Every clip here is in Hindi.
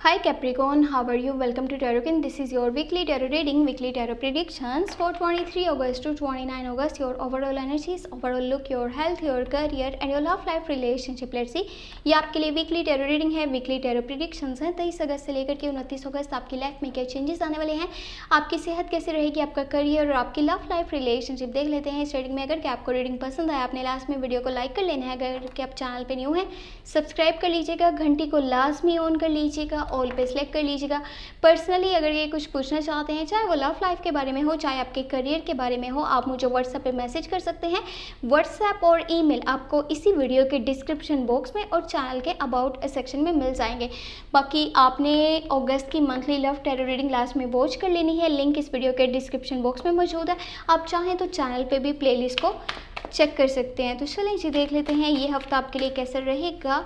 Hi Capricorn, how are you? Welcome to Tarot. This is your weekly tarot reading, weekly tarot predictions for 23 August to 29 August. Your overall energies, overall look, your health, your career and your love life relationship. Let's see. ये आपके लिए वीकली टैरो रीडिंग है, वीकली टैरो प्रेडिक्शंस हैं। 23 अगस्त से लेकर के 29 अगस्त आपकी लाइफ में क्या चेंजेस आने वाले हैं, आपकी सेहत कैसे रहेगी, आपका करियर और आपकी लव लाइफ रिलेशनशिप देख लेते हैं इस रीडिंग में। अगर क्या आपको रीडिंग पसंद आया, आपने लास्ट में वीडियो को लाइक कर लेना है। अगर क्या आप चैनल पर न्यू हैं, सब्सक्राइब कर लीजिएगा, घंटी को लाजमी ऑन कर लीजिएगा, ऑल पे सेलेक्ट कर लीजिएगा। पर्सनली अगर ये कुछ पूछना चाहते हैं, चाहे वो लव लाइफ के बारे में हो, चाहे आपके करियर के बारे में हो, आप मुझे व्हाट्सएप पे मैसेज कर सकते हैं। व्हाट्सएप और ईमेल आपको इसी वीडियो के डिस्क्रिप्शन बॉक्स में और चैनल के अबाउट सेक्शन में मिल जाएंगे। बाकी आपने अगस्त की monthly love tarot reading last में वॉच कर लेनी है, लिंक इस वीडियो के डिस्क्रिप्शन बॉक्स में मौजूद है। आप चाहें तो चैनल पर भी प्लेलिस्ट को चेक कर सकते हैं। तो चलें जी देख लेते हैं ये हफ्ता आपके लिए कैसा रहेगा,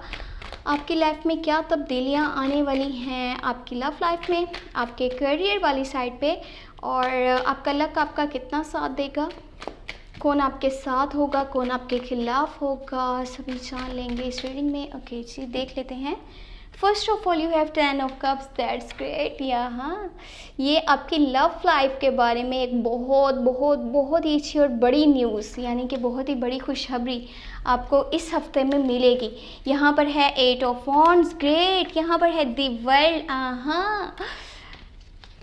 आपकी लाइफ में क्या तब्दीलियां आने वाली हैं, आपकी लव लाइफ में, आपके करियर वाली साइड पे, और आपका लक आपका कितना साथ देगा, कौन आपके साथ होगा, कौन आपके खिलाफ होगा, सभी जान लेंगे इस रीडिंग में। ओके जी देख लेते हैं। First of all you have 10 of cups, that's great. यहाँ ये आपकी लव लाइफ के बारे में एक बहुत बहुत बहुत ही अच्छी और बड़ी न्यूज़, यानी कि बहुत ही बड़ी खुशखबरी आपको इस हफ्ते में मिलेगी। यहाँ पर है 8 ऑफ वॉन्ड्स, ग्रेट। यहाँ पर है दी वर्ल्ड। हाँ,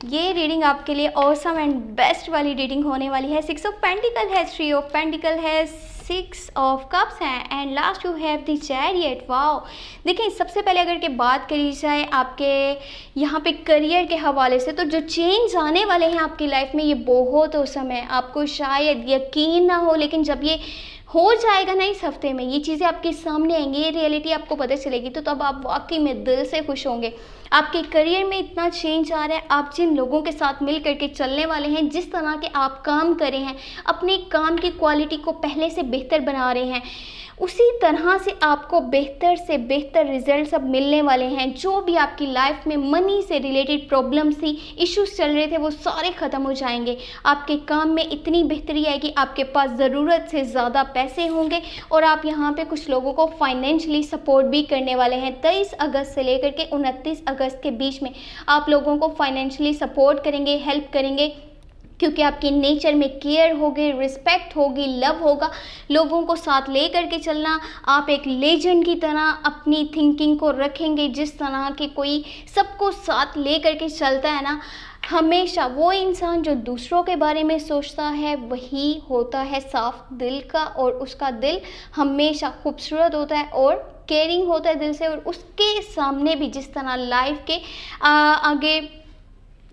ये रीडिंग आपके लिए ऑसम एंड बेस्ट वाली रीडिंग होने वाली है। 6 ऑफ पेंटिकल है, 3 ऑफ पेंटिकल है, 6 ऑफ कप्स हैं and last you have the chariot. Wow, देखिए सबसे पहले अगर के बात करी जाए आपके यहाँ पे करियर के हवाले से, तो जो चेंज आने वाले हैं आपकी लाइफ में ये बहुत औसम है। आपको शायद यकीन ना हो, लेकिन जब ये हो जाएगा ना इस हफ्ते में, ये चीज़ें आपके सामने आएंगी, ये रियलिटी आपको पता चलेगी, तो तब आप वाकई में दिल से खुश होंगे। आपके करियर में इतना चेंज आ रहा है, आप जिन लोगों के साथ मिल करके चलने वाले हैं, जिस तरह के आप काम कर रहे हैं, अपने काम की क्वालिटी को पहले से बेहतर बना रहे हैं, उसी तरह से आपको बेहतर से बेहतर रिजल्ट्स अब मिलने वाले हैं। जो भी आपकी लाइफ में मनी से रिलेटेड प्रॉब्लम्स थी, इश्यूज चल रहे थे, वो सारे ख़त्म हो जाएंगे। आपके काम में इतनी बेहतरी आएगी, आपके पास ज़रूरत से ज़्यादा पैसे होंगे और आप यहाँ पे कुछ लोगों को फाइनेंशियली सपोर्ट भी करने वाले हैं। 23 अगस्त से लेकर के 29 अगस्त के बीच में आप लोगों को फाइनेंशियली सपोर्ट करेंगे, हेल्प करेंगे, क्योंकि आपकी नेचर में केयर होगी, रिस्पेक्ट होगी, लव होगा, लोगों को साथ ले करके चलना। आप एक लेजेंड की तरह अपनी थिंकिंग को रखेंगे, जिस तरह के कोई सबको साथ ले करके चलता है ना, हमेशा वो इंसान जो दूसरों के बारे में सोचता है वही होता है साफ दिल का, और उसका दिल हमेशा खूबसूरत होता है और केयरिंग होता है दिल से। और उसके सामने भी जिस तरह लाइफ के आगे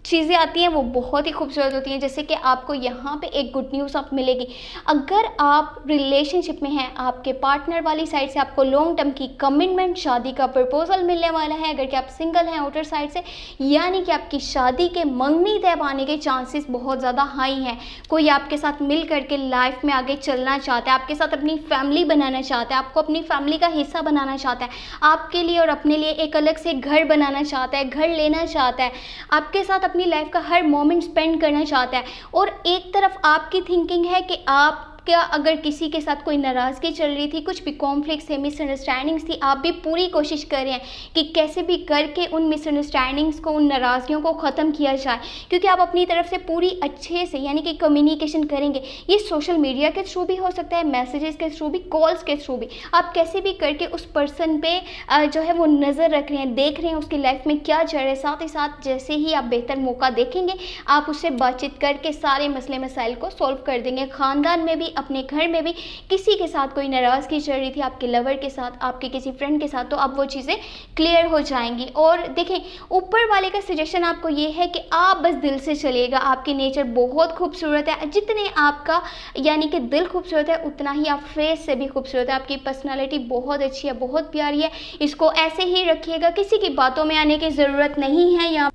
चीज़ें आती हैं वो बहुत ही खूबसूरत होती हैं। जैसे कि आपको यहाँ पे एक गुड न्यूज़ आप मिलेगी, अगर आप रिलेशनशिप में हैं, आपके पार्टनर वाली साइड से आपको लॉन्ग टर्म की कमिटमेंट, शादी का प्रपोजल मिलने वाला है। अगर कि आप सिंगल हैं आउटर साइड से, यानी कि आपकी शादी के मंगनी तय पाने के चांसेस बहुत ज़्यादा हाई हैं। कोई आपके साथ मिल करके लाइफ में आगे चलना चाहता है, आपके साथ अपनी फैमिली बनाना चाहता है, आपको अपनी फैमिली का हिस्सा बनाना चाहता है, आपके लिए और अपने लिए एक अलग से घर बनाना चाहता है, घर लेना चाहता है, आपके साथ अपनी लाइफ का हर मोमेंट स्पेंड करना चाहता है। और एक तरफ आपकी थिंकिंग है कि आप क्या, अगर किसी के साथ कोई नाराज़गी चल रही थी, कुछ भी कॉन्फ्लिक्ट्स थे, मिसअंडरस्टैंडिंग्स थी, आप भी पूरी कोशिश कर रहे हैं कि कैसे भी करके उन मिसअंडरस्टैंडिंग्स को, उन नाराज़गियों को ख़त्म किया जाए, क्योंकि आप अपनी तरफ से पूरी अच्छे से यानी कि कम्युनिकेशन करेंगे। ये सोशल मीडिया के थ्रू भी हो सकता है, मैसेजेस के थ्रू भी, कॉल्स के थ्रू भी, आप कैसे भी करके उस पर्सन पे जो है वो नज़र रख रहे हैं, देख रहे हैं उसकी लाइफ में क्या चल रहा है। साथ ही साथ जैसे ही आप बेहतर मौका देखेंगे, आप उससे बातचीत करके सारे मसले मसाइल को सॉल्व कर देंगे। ख़ानदान में भी, अपने घर में भी किसी के साथ कोई नाराज़गी चल रही थी, आपके लवर के साथ, आपके किसी फ्रेंड के साथ, तो अब वो चीज़ें क्लियर हो जाएंगी। और देखें, ऊपर वाले का सजेशन आपको ये है कि आप बस दिल से चलिएगा। आपकी नेचर बहुत खूबसूरत है, जितने आपका यानी कि दिल खूबसूरत है, उतना ही आप फेस से भी खूबसूरत है। आपकी पर्सनालिटी बहुत अच्छी है, बहुत प्यारी है, इसको ऐसे ही रखिएगा, किसी की बातों में आने की ज़रूरत नहीं है। यहाँ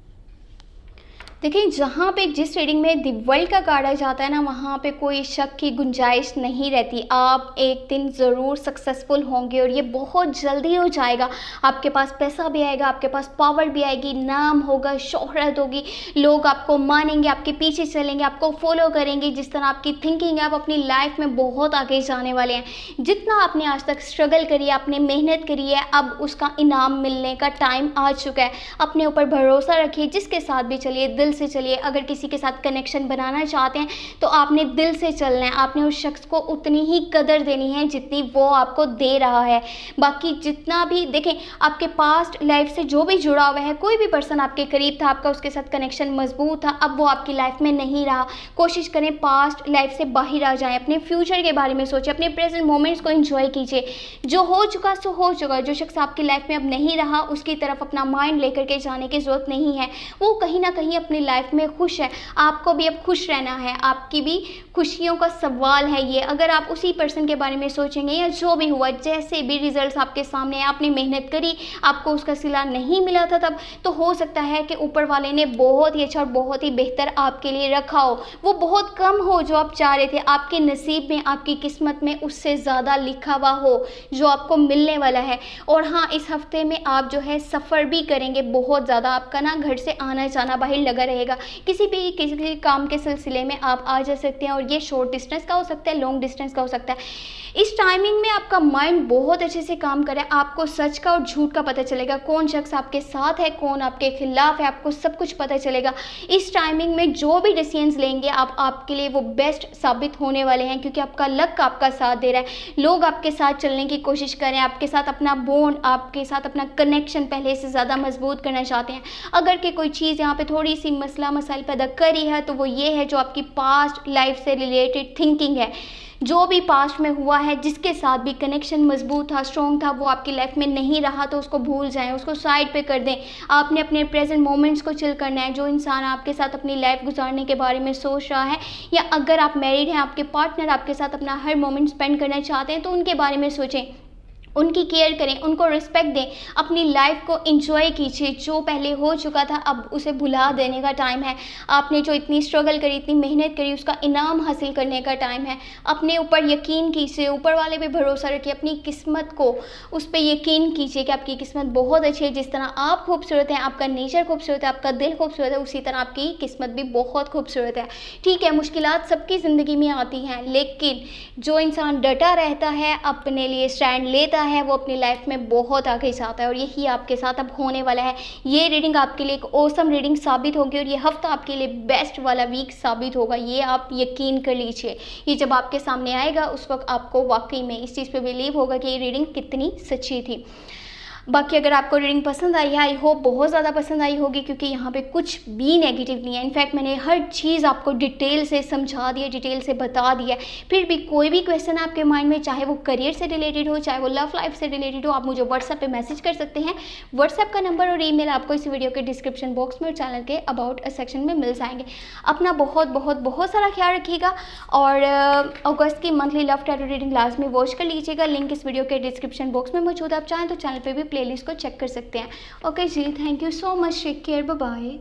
देखिए, जहाँ पे जिस रीडिंग में द वर्ल्ड का कार्ड आ जाता है ना, वहाँ पे कोई शक की गुंजाइश नहीं रहती। आप एक दिन ज़रूर सक्सेसफुल होंगे और ये बहुत जल्दी हो जाएगा। आपके पास पैसा भी आएगा, आपके पास पावर भी आएगी, नाम होगा, शोहरत होगी, लोग आपको मानेंगे, आपके पीछे चलेंगे, आपको फॉलो करेंगे। जिस तरह आपकी थिंकिंग है, आप अपनी लाइफ में बहुत आगे जाने वाले हैं। जितना आपने आज तक स्ट्रगल करी है, आपने मेहनत करी है, अब उसका इनाम मिलने का टाइम आ चुका है। अपने ऊपर भरोसा रखिए, जिसके साथ भी चलिए दिल से चलिए। अगर किसी के साथ कनेक्शन बनाना चाहते हैं तो आपने दिल से चलना है। आपने उस शख्स को उतनी ही कदर देनी है जितनी वो आपको दे रहा है। बाकी जितना भी देखें, आपके पास्ट लाइफ से जो भी जुड़ा हुआ है, कोई भी पर्सन आपके करीब था, आपका उसके साथ कनेक्शन मजबूत था, अब वो आपकी लाइफ में नहीं रहा। कोशिश करें पास्ट लाइफ से बाहर आ जाएं, अपने फ्यूचर के बारे में सोचें, अपने प्रेजेंट मोमेंट्स को एंजॉय कीजिए। जो हो चुका सो हो चुका। जो शख्स आपकी लाइफ में अब नहीं रहा, उसकी तरफ अपना माइंड लेकर के जाने की ज़रूरत नहीं है। वो कहीं ना कहीं अपनी लाइफ में खुश है। आपको भी अब खुश रहना है, आपकी भी खुशियों का सवाल है ये। अगर आप उसी पर्सन के बारे में सोचेंगे, या जो भी हुआ, जैसे भी रिजल्ट्स आपके सामने हैं, आपने मेहनत करी, आपको उसका सिला नहीं मिला था तब, तो हो सकता है कि ऊपर वाले ने बहुत ही अच्छा और बहुत ही बेहतर आपके लिए रखा हो। वो बहुत कम हो जो आप चाह रहे थे, आपके नसीब में, आपकी किस्मत में उससे ज़्यादा लिखा हुआ हो जो आपको मिलने वाला है। और हाँ, इस हफ्ते में आप जो है सफ़र भी करेंगे बहुत ज़्यादा। आपका ना घर से आना जाना बाहर लगा रहेगा। किसी भी काम के सिलसिले में आप आ जा सकते हैं, और ये शॉर्ट डिस्टेंस का हो सकता है, लॉन्ग डिस्टेंस का हो सकता है। इस टाइमिंग में आपका माइंड बहुत अच्छे से काम करे। आपको सच का और झूठ का पता चलेगा, कौन शख्स आपके साथ है, कौन आपके खिलाफ है, आपको सब कुछ पता चलेगा। इस टाइमिंग में जो भी डिसीजंस लेंगे आप, आपके लिए वो बेस्ट साबित होने वाले हैं, क्योंकि आपका लक आपका साथ दे रहा है। लोग आपके साथ चलने की कोशिश करें, आपके साथ अपना बॉन्ड, आपके साथ अपना कनेक्शन पहले से ज़्यादा मजबूत करना चाहते हैं। अगर कि कोई चीज़ यहाँ पे थोड़ी सी मसला मसाइल पैदा करी है, तो वो ये है जो आपकी पास्ट लाइफ से रिलेटेड थिंकिंग है। जो भी पास्ट में हुआ है, जिसके साथ भी कनेक्शन मजबूत था, स्ट्रॉन्ग था, वो आपकी लाइफ में नहीं रहा, तो उसको भूल जाएं, उसको साइड पे कर दें। आपने अपने प्रेजेंट मोमेंट्स को चिल करना है। जो इंसान आपके साथ अपनी लाइफ गुजारने के बारे में सोच रहा है, या अगर आप मैरिड हैं, आपके पार्टनर आपके साथ अपना हर मोमेंट स्पेंड करना चाहते हैं, तो उनके बारे में सोचें, उनकी केयर करें, उनको रिस्पेक्ट दें, अपनी लाइफ को एंजॉय कीजिए। जो पहले हो चुका था अब उसे भुला देने का टाइम है। आपने जो इतनी स्ट्रगल करी, इतनी मेहनत करी, उसका इनाम हासिल करने का टाइम है। अपने ऊपर यकीन कीजिए, ऊपर वाले पे भरोसा रखिए, अपनी किस्मत को उस पर यकीन कीजिए कि आपकी किस्मत बहुत अच्छी है। जिस तरह आप खूबसूरत हैं, आपका नेचर खूबसूरत है, आपका दिल खूबसूरत है, उसी तरह आपकी किस्मत भी बहुत खूबसूरत है। ठीक है, मुश्किलात सबकी ज़िंदगी में आती हैं, लेकिन जो इंसान डटा रहता है, अपने लिए स्टैंड लेता है, वो अपनी लाइफ में बहुत आगे जाता है। और यही आपके साथ अब होने वाला है। ये रीडिंग आपके लिए एक ऑसम रीडिंग साबित होगी, और ये हफ्ता आपके लिए बेस्ट वाला वीक साबित होगा, ये आप यकीन कर लीजिए। ये जब आपके सामने आएगा, उस वक्त आपको वाकई में इस चीज़ पे बिलीव होगा कि ये रीडिंग कितनी सच्ची थी। बाकी अगर आपको रीडिंग पसंद आई है, आई होप बहुत ज़्यादा पसंद आई होगी, क्योंकि यहाँ पे कुछ भी नेगेटिव नहीं है। इनफैक्ट मैंने हर चीज़ आपको डिटेल से समझा दी है, डिटेल से बता दिया है। फिर भी कोई भी क्वेश्चन आपके माइंड में, चाहे वो करियर से रिलेटेड हो, चाहे वो लव लाइफ से रिलेटेड हो, आप मुझे व्हाट्सएप पे मैसेज कर सकते हैं। व्हाट्सएप का नंबर और ईमेल आपको इस वीडियो के डिस्क्रिप्शन बॉक्स में और चैनल के अबाउट अ सेक्शन में मिल जाएंगे। अपना बहुत बहुत बहुत सारा ख्याल रखिएगा, और अगस्त की मंथली लव टैरो रीडिंग लाजमी वॉच कर लीजिएगा। लिंक इस वीडियो के डिस्क्रिप्शन बॉक्स में मौजूद है। आप चाहें तो चैनल पर भी प्लेलिस्ट को चेक कर सकते हैं। ओके जी, thank you so much, take care, bye bye.